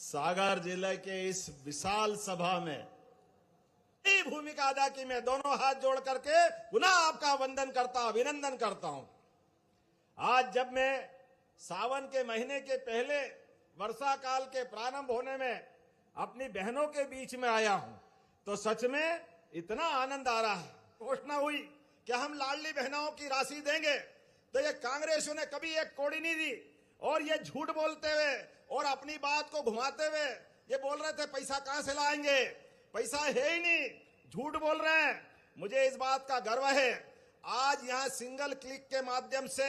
सागर जिले के इस विशाल सभा में भूमिका अदा की। मैं दोनों हाथ जोड़ करके पुनः आपका वंदन करता, अभिनंदन करता हूं। आज जब मैं सावन के महीने के पहले वर्षा काल के प्रारंभ होने में अपनी बहनों के बीच में आया हूं तो सच में इतना आनंद आ रहा है। घोषणा हुई कि हम लाडली बहनों की राशि देंगे तो ये कांग्रेसियों ने कभी एक कौड़ी नहीं दी और ये झूठ बोलते हुए और अपनी बात को घुमाते हुए ये बोल रहे थे पैसा कहां से लाएंगे, पैसा है ही नहीं, झूठ बोल रहे हैं। मुझे इस बात का गर्व है, आज यहां सिंगल क्लिक के माध्यम से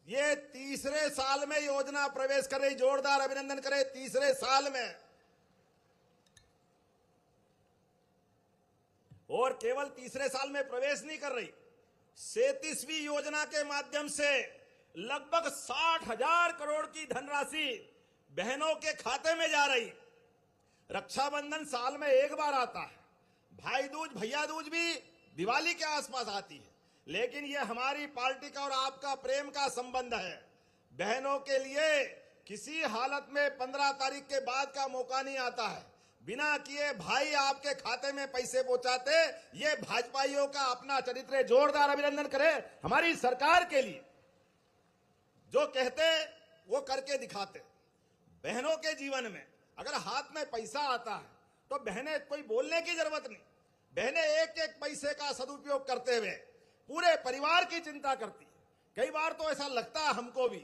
ये तीसरे साल में योजना प्रवेश कर रही। जोरदार अभिनंदन करें, तीसरे साल में। और केवल तीसरे साल में प्रवेश नहीं कर रही, 37वीं योजना के माध्यम से लगभग 60,000 करोड़ की धनराशि बहनों के खाते में जा रही। रक्षाबंधन साल में एक बार आता है, भाई दूज भैया दूज भी दिवाली के आसपास आती है, लेकिन ये हमारी पार्टी का और आपका प्रेम का संबंध है। बहनों के लिए किसी हालत में 15 तारीख के बाद का मौका नहीं आता है। बिना किए भाई आपके खाते में पैसे पहुंचाते, ये भाजपाइयों का अपना चरित्र है। जोरदार अभिनंदन करें हमारी सरकार के लिए, जो कहते वो करके दिखाते। बहनों के जीवन में अगर हाथ में पैसा आता है तो बहनें कोई बोलने की जरूरत नहीं, बहनें एक एक पैसे का सदुपयोग करते हुए पूरे परिवार की चिंता करती है। कई बार तो ऐसा लगता है हमको भी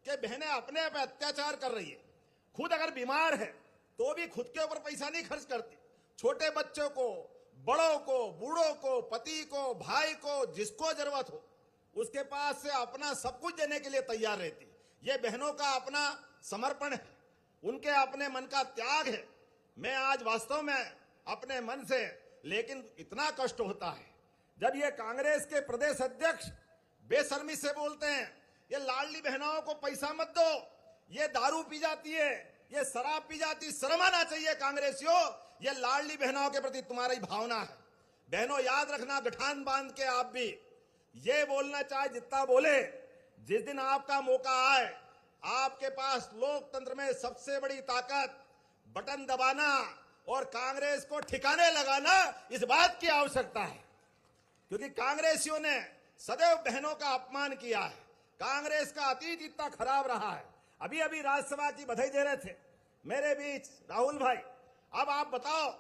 कि बहनें अपने पे अत्याचार कर रही है। खुद अगर बीमार है तो भी खुद के ऊपर पैसा नहीं खर्च करती, छोटे बच्चों को, बड़ों को, बूढ़ों को, पति को, भाई को, जिसको जरूरत हो उसके पास से अपना सब कुछ देने के लिए तैयार रहती है। ये बहनों का अपना समर्पण है, उनके अपने मन का त्याग है। मैं आज वास्तव में अपने मन से, लेकिन इतना कष्ट होता है जब ये कांग्रेस के प्रदेश अध्यक्ष बेशर्मी से बोलते हैं ये लाडली बहनों को पैसा मत दो, ये दारू पी जाती है, ये शराब पी जाती। शर्म आना चाहिए कांग्रेसियों, ये लाडली बहनों के प्रति तुम्हारी भावना है। बहनों याद रखना, गठान बांध के आप भी ये बोलना चाहे जितना बोले, जिस दिन आपका मौका आए, आपके पास लोकतंत्र में सबसे बड़ी ताकत बटन दबाना और कांग्रेस को ठिकाने लगाना, इस बात की आवश्यकता है। क्योंकि कांग्रेसियों ने सदैव बहनों का अपमान किया है। कांग्रेस का अतीत इतना खराब रहा है। अभी अभी राज्यसभा की बधाई दे रहे थे मेरे बीच राहुल भाई। अब आप बताओ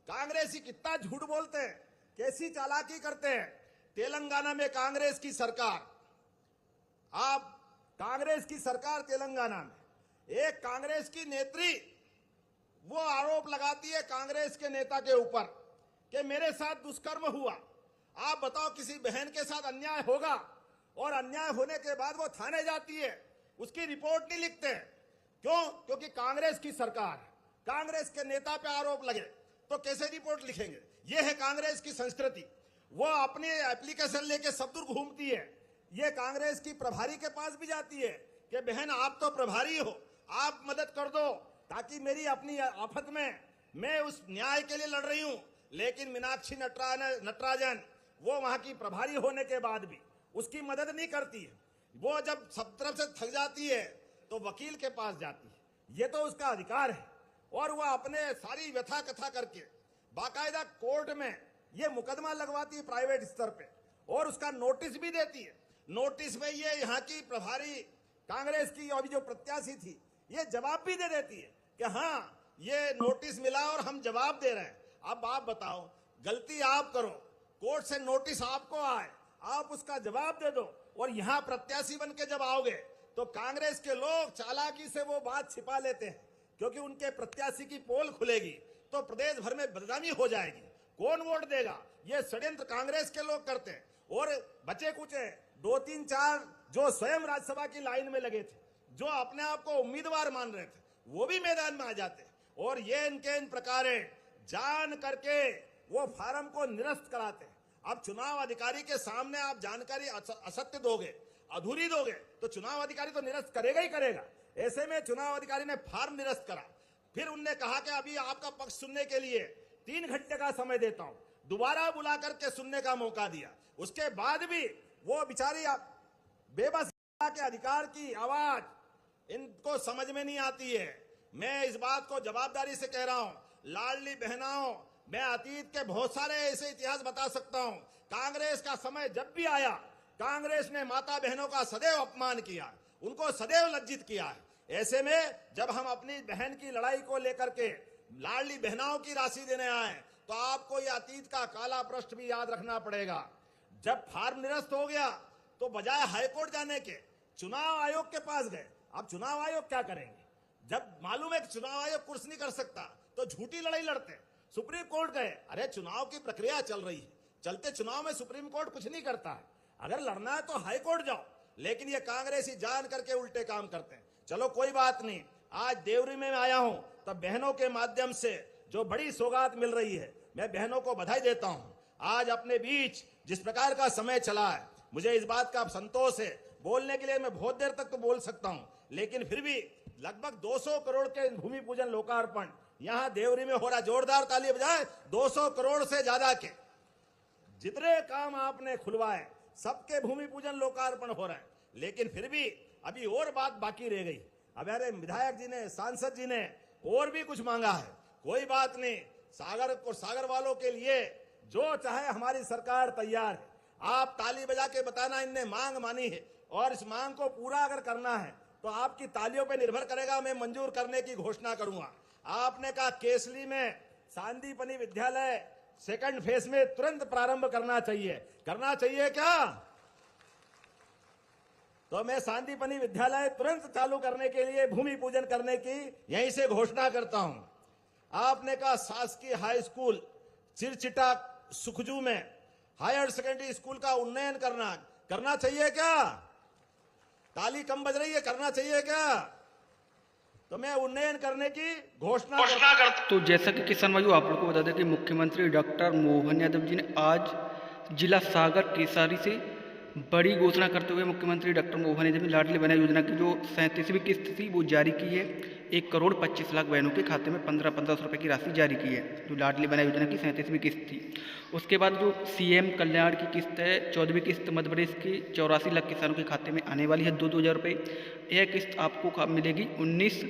कांग्रेसी कितना झूठ बोलते हैं, कैसी चालाकी करते हैं। तेलंगाना में कांग्रेस की सरकार, आप कांग्रेस की सरकार तेलंगाना में एक कांग्रेस की नेत्री वो आरोप लगाती है कांग्रेस के नेता के ऊपर कि मेरे साथ दुष्कर्म हुआ। आप बताओ किसी बहन के साथ अन्याय होगा और अन्याय होने के बाद वो थाने जाती है, उसकी रिपोर्ट नहीं लिखते। क्यों? क्योंकि कांग्रेस की सरकार, कांग्रेस के नेता पे आरोप लगे तो कैसे रिपोर्ट लिखेंगे। ये है कांग्रेस की संस्कृति। वो अपनी एप्लीकेशन लेके सब दूर घूमती है। ये कांग्रेस की प्रभारी के पास भी जाती है कि बहन आप तो प्रभारी हो, आप मदद कर दो ताकि मेरी अपनी आफत में मैं उस न्याय के लिए लड़ रही हूं। लेकिन मीनाक्षी नटराजन वो वहां की प्रभारी होने के बाद भी उसकी मदद नहीं करती है। वो जब सब तरफ से थक जाती है तो वकील के पास जाती है, ये तो उसका अधिकार है। और वह अपने सारी व्यथा कथा करके बाकायदा कोर्ट में ये मुकदमा लगवाती है प्राइवेट स्तर पे और उसका नोटिस भी देती है। नोटिस में ये यहाँ की प्रभारी कांग्रेस की अभी जो प्रत्याशी थी ये जवाब भी दे देती है कि हाँ ये नोटिस मिला और हम जवाब दे रहे हैं। अब आप बताओ, गलती आप करो, कोर्ट से नोटिस आपको आए, आप उसका जवाब दे दो और यहाँ प्रत्याशी बन के जब आओगे तो कांग्रेस के लोग चालाकी से वो बात छिपा लेते हैं क्योंकि उनके प्रत्याशी की पोल खुलेगी तो प्रदेश भर में बदनामी हो जाएगी। कौन वोट देगा? ये षड्यंत्र कांग्रेस के लोग करते हैं। और बचे कुचे 2, 3, 4 जो स्वयं राज्यसभा की लाइन में लगे थे, जो अपने आप को उम्मीदवार मान रहे थे, वो भी मैदान में आ जाते और ये इनके इन प्रकार जान करके वो फार्म को निरस्त कराते। अब चुनाव अधिकारी के सामने आप जानकारी असत्य दोगे, अधूरी दोगे तो चुनाव अधिकारी तो निरस्त करेगा ही करेगा। ऐसे में चुनाव अधिकारी ने फार्म निरस्त करा, फिर उनने कहा कि अभी आपका पक्ष सुनने के लिए 3 घंटे का समय देता हूं, दोबारा बुला करके सुनने का मौका दिया। उसके बाद भी वो बेचारी बेबस के अधिकार की आवाज इनको समझ में नहीं आती है। मैं इस बात को जवाबदारी से कह रहा हूं, लाडली बहनाओं, मैं अतीत के बहुत सारे ऐसे इतिहास बता सकता हूं। कांग्रेस का समय जब भी आया, कांग्रेस ने माता बहनों का सदैव अपमान किया, उनको सदैव लज्जित किया है। ऐसे में जब हम अपनी बहन की लड़ाई को लेकर के लाडली बहनाओं की राशि देने आए, तो आपको ये अतीत का काला पृष्ठ भी याद रखना पड़ेगा। जब फार्म निरस्त हो गया तो बजाय हाईकोर्ट जाने के चुनाव आयोग के पास गए। अब चुनाव आयोग क्या करेंगे? जब मालूम है कि चुनाव आयोग कुछ नहीं कर सकता, तो झूठी लड़ाई लड़ते। सुप्रीम कोर्ट गए, अरे चुनाव की प्रक्रिया चल रही है, चलते चुनाव में सुप्रीम कोर्ट कुछ नहीं करता है, अगर लड़ना है तो हाईकोर्ट जाओ। लेकिन ये कांग्रेसी जान करके उल्टे काम करते हैं। चलो कोई बात नहीं, आज देवरी में आया हूं, तब बहनों के माध्यम से जो बड़ी सौगात मिल रही है, मैं बहनों को बधाई देता हूं। आज अपने बीच जिस प्रकार का समय चला है, मुझे इस बात का संतोष है। बोलने के लिए मैं बहुत देर तक तो बोल सकता हूं, लेकिन फिर भी लगभग 200 करोड़ के भूमि पूजन लोकार्पण यहां देवरी में हो रहा। जोरदार ताली बजाएं। 200 करोड़ से ज्यादा के जितने काम आपने खुलवाए, सबके भूमि पूजन लोकार्पण हो रहा है। लेकिन फिर भी अभी और बात बाकी रह गई। अब अरे विधायक जी ने, सांसद जी ने और भी कुछ मांगा है। कोई बात नहीं, सागर और सागर वालों के लिए जो चाहे हमारी सरकार तैयार है। आप ताली बजा के बताना इनने मांग मानी है, और इस मांग को पूरा अगर करना है तो आपकी तालियों पे निर्भर करेगा। मैं मंजूर करने की घोषणा करूंगा। आपने कहा केसली में सांदीपनि विद्यालय सेकंड फेज में तुरंत प्रारंभ करना चाहिए क्या? तो मैं सांदीपनि विद्यालय तुरंत चालू करने के लिए भूमि पूजन करने की यहीं से घोषणा करता हूं। आपने कहा शासकीय हाई स्कूल चिरचिटा सुखजू में हायर सेकेंडरी स्कूल का उन्नयन करना चाहिए क्या? ताली कम बज रही है, करना चाहिए क्या? तो मैं उन्नयन करने की घोषणा करता। तो जैसा कि किसान भाइयों आप लोगों को बता दें कि मुख्यमंत्री डॉक्टर मोहन यादव जी ने आज जिला सागर केसारी से बड़ी घोषणा करते हुए मुख्यमंत्री डॉक्टर मोहन यादव ने लाडली बहना योजना की जो 37वीं किस्त थी वो जारी की है। 1,25,00,000 बहनों के खाते में 1500 रुपये की राशि जारी की है, जो लाडली बहना योजना की 37वीं किस्त थी। उसके बाद जो सीएम कल्याण की किस्त है, 14वीं किस्त मध्य प्रदेश की 84 लाख किसानों के खाते में आने वाली है 2,000 रुपये। यह किस्त आपको मिलेगी 19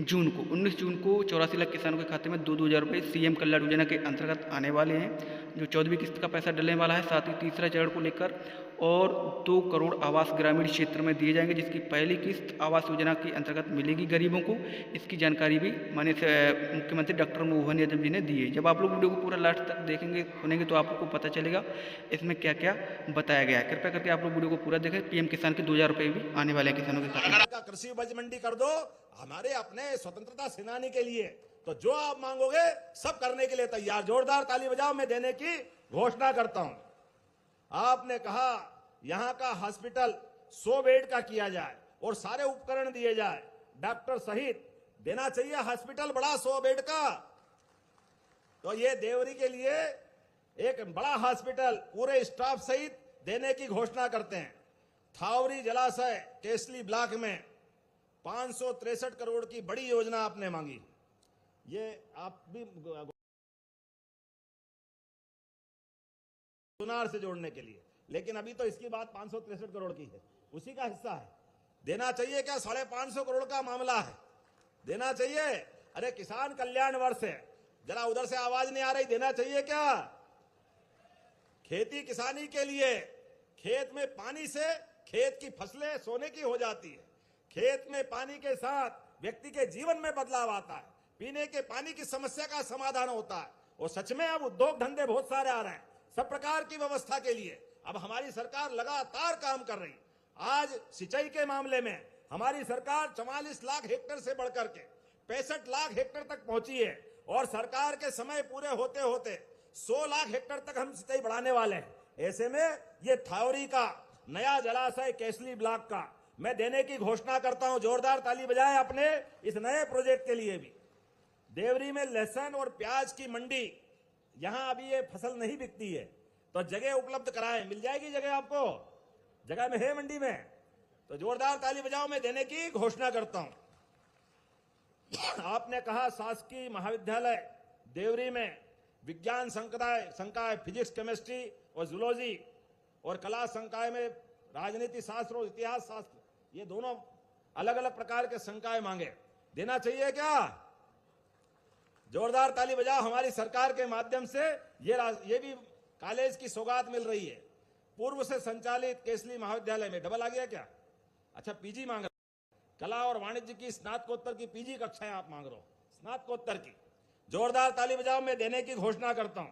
जून को 84 लाख किसानों के खाते में 2,000 रुपये सीएम कल्याण योजना के अंतर्गत आने वाले हैं, जो 14वीं किस्त का पैसा डलने वाला है। साथ ही तीसरा चरण को लेकर और 2 करोड़ आवास ग्रामीण क्षेत्र में दिए जाएंगे, जिसकी पहली किस्त आवास योजना के अंतर्गत मिलेगी गरीबों को। इसकी जानकारी भी मुख्यमंत्री डॉक्टर मोहन यादव जी ने दी है। जब आप लोग वीडियो को पूरा लास्ट तक देखेंगे सुनेंगे तो आप लोग को पता चलेगा इसमें क्या क्या बताया गया है। कृपया करके आप लोग वीडियो को पूरा देखें। पीएम किसान के 2,000 रुपये भी आने वाले हैं किसानों के खाते में। कृषि उपज मंडी कर दो हमारे अपने स्वतंत्रता सेनानी के लिए, तो जो आप मांगोगे सब करने के लिए तैयार। जोरदार ताली बजाओ, मैं देने की घोषणा करता हूं। आपने कहा यहां का हॉस्पिटल 100 बेड का किया जाए और सारे उपकरण दिए जाए, डॉक्टर सहित देना चाहिए हॉस्पिटल बड़ा 100 बेड का। तो ये देवरी के लिए एक बड़ा हॉस्पिटल पूरे स्टाफ सहित देने की घोषणा करते हैं। थावरी जलाशय केसली ब्लॉक में 563 करोड़ की बड़ी योजना आपने मांगी, ये आप भी सुनार से जोड़ने के लिए, लेकिन अभी तो इसकी बात 563 करोड़ की है, उसी का हिस्सा है। देना चाहिए क्या? 550 करोड़ का मामला है, देना चाहिए। अरे किसान कल्याण वर्ष है, जरा उधर से आवाज नहीं आ रही, देना चाहिए क्या? खेती किसानी के लिए खेत में पानी से खेत की फसलें सोने की हो जाती है। खेत में पानी के साथ व्यक्ति के जीवन में बदलाव आता है, पीने के पानी की समस्या का समाधान होता है। और सच में अब उद्योग धंधे बहुत सारे आ रहे हैं सब प्रकार की व्यवस्था के लिए। अब हमारी सरकार लगातार काम कर रही। आज सिंचाई के मामले में हमारी सरकार 44 लाख हेक्टेयर से बढ़कर के 65 लाख हेक्टेयर तक पहुंची है, और सरकार के समय पूरे होते होते 100 लाख हेक्टेयर तक हम सिंचाई बढ़ाने वाले हैं। ऐसे में ये थावरी का नया जलाशय केसली ब्लॉक का मैं देने की घोषणा करता हूं। जोरदार ताली बजाएं अपने इस नए प्रोजेक्ट के लिए भी। देवरी में लहसुन और प्याज की मंडी, यहां अभी ये फसल नहीं बिकती है, तो जगह उपलब्ध कराएं। मिल जाएगी जगह, आपको जगह में है मंडी में, तो जोरदार ताली बजाओ, मैं देने की घोषणा करता हूं। आपने कहा शासकीय महाविद्यालय देवरी में विज्ञान संकाय फिजिक्स केमिस्ट्री और जूलॉजी और कला संकाय में राजनीति शास्त्र और इतिहास शास्त्र, ये दोनों अलग अलग प्रकार के संकाय मांगे। देना चाहिए क्या? जोरदार ताली बजाओ। हमारी सरकार के माध्यम से ये भी कॉलेज की सौगात मिल रही है। पूर्व से संचालित केसली महाविद्यालय में डबल आ गया क्या? अच्छा, पीजी मांग रहे, कला और वाणिज्य की स्नातकोत्तर की पीजी कक्षाएं आप मांग रहे हो, स्नातकोत्तर की। जोरदार ताली बजाओ। मैं देने की घोषणा करता हूं।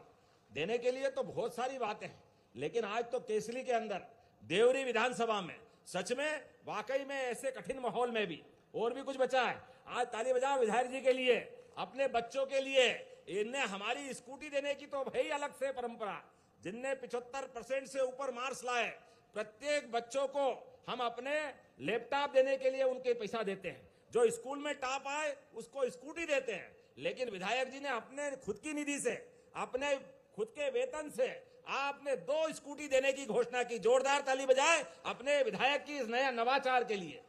देने के लिए तो बहुत सारी बातें हैं, लेकिन आज तो केसली के अंदर देवरी विधानसभा में सच में वाकई में ऐसे कठिन माहौल में भी और भी कुछ बचा है। आज ताली बजाओ विधायक जी के लिए, अपने बच्चों के लिए। इन्हें हमारी स्कूटी देने की तो भाई अलग से परंपरा, जिनने 75% से ऊपर मार्क्स लाए, प्रत्येक बच्चों को हम अपने लैपटॉप देने के लिए उनके पैसा देते हैं। जो स्कूल में टॉप आए उसको स्कूटी देते हैं। लेकिन विधायक जी ने अपने खुद की निधि से, अपने खुद के वेतन से आपने 2 स्कूटी देने की घोषणा की। जोरदार ताली बजाए अपने विधायक की इस नया नवाचार के लिए।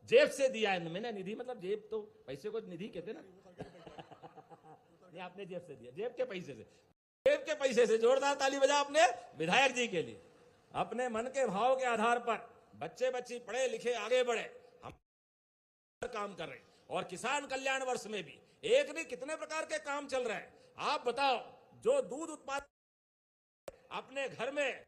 जेब से दिया है मैंने निधि, मतलब जेब तो पैसे को निधि कहते ना। ये आपने जेब से दिया, जेब के पैसे से, जेब के पैसे से। जोरदार ताली बजा अपने विधायक जी के लिए। अपने मन के भाव के आधार पर बच्चे बच्ची पढ़े लिखे आगे बढ़े, हम काम कर रहे हैं। और किसान कल्याण वर्ष में भी एक नहीं कितने प्रकार के काम चल रहे हैं। आप बताओ, जो दूध उत्पादन अपने घर में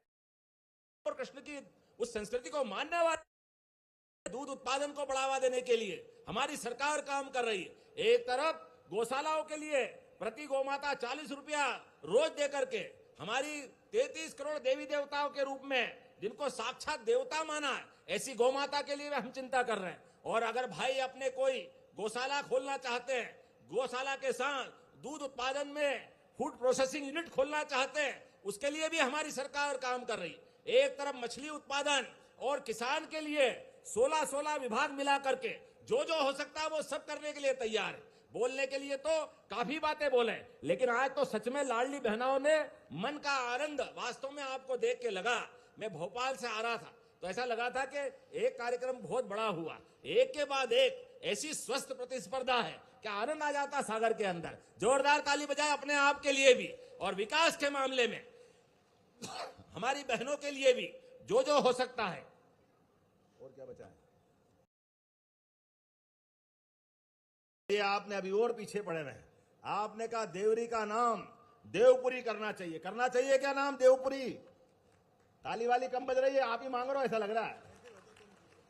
और कृष्ण की उस संस्कृति को मानने वाले दूध उत्पादन को बढ़ावा देने के लिए हमारी सरकार काम कर रही है। एक तरफ गौशालाओं के लिए प्रति गौमाता 40 रुपया रोज दे करके हमारी 33 करोड़ देवी देवताओं के रूप में जिनको साक्षात देवता माना है, ऐसी गौमाता के लिए हम चिंता कर रहे हैं। और अगर भाई अपने कोई गौशाला खोलना चाहते हैं, गौशाला के साथ दूध उत्पादन में फूड प्रोसेसिंग यूनिट खोलना चाहते हैं, उसके लिए भी हमारी सरकार काम कर रही है। एक तरफ मछली उत्पादन और किसान के लिए 16 विभाग मिला करके जो हो सकता है वो सब करने के लिए तैयार है। बोलने के लिए तो काफी बातें बोले, लेकिन आज तो सच में लाडली बहनाओं ने मन का आनंद वास्तव में आपको देख के लगा। मैं भोपाल से आ रहा था तो ऐसा लगा था कि एक कार्यक्रम बहुत बड़ा हुआ, एक के बाद एक ऐसी स्वस्थ प्रतिस्पर्धा है, क्या आनंद आ जाता सागर के अंदर। जोरदार ताली बजाए अपने आप के लिए भी, और विकास के मामले में हमारी बहनों के लिए भी जो हो सकता है। और क्या बचा है? ये आपने अभी और पीछे पड़े रहे। आपने कहा देवरी का नाम देवपुरी करना चाहिए। करना चाहिए क्या नाम देवपुरी? ताली वाली कम बज रही है, आप ही मांग रहे हो ऐसा लग रहा है।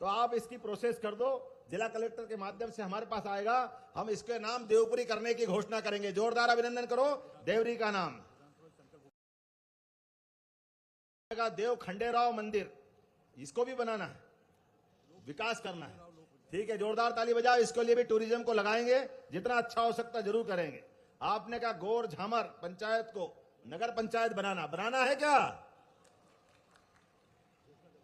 तो आप इसकी प्रोसेस कर दो, जिला कलेक्टर के माध्यम से हमारे पास आएगा, हम इसके नाम देवपुरी करने की घोषणा करेंगे। जोरदार अभिनंदन करो देवरी का नाम। देव खंडेराव मंदिर, इसको भी बनाना है, विकास करना है। ठीक है, जोरदार ताली बजाओ। इसके लिए भी टूरिज्म को लगाएंगे, जितना अच्छा हो सकता जरूर करेंगे। आपने कहा गौर झामर पंचायत को नगर पंचायत बनाना है क्या?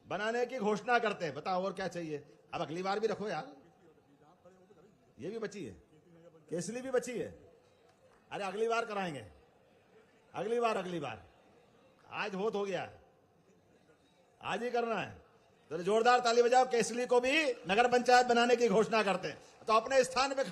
बनाने की घोषणा करते हैं। बताओ और क्या चाहिए? अब अगली बार भी रखो यार, ये भी बची है, केसली भी बची है। अरे अगली बार कराएंगे, अगली बार। आज बहुत हो गया, आज ही करना है। तो जोरदार ताली बजाओ। केसली को भी नगर पंचायत बनाने की घोषणा करते हैं। तो अपने स्थान पे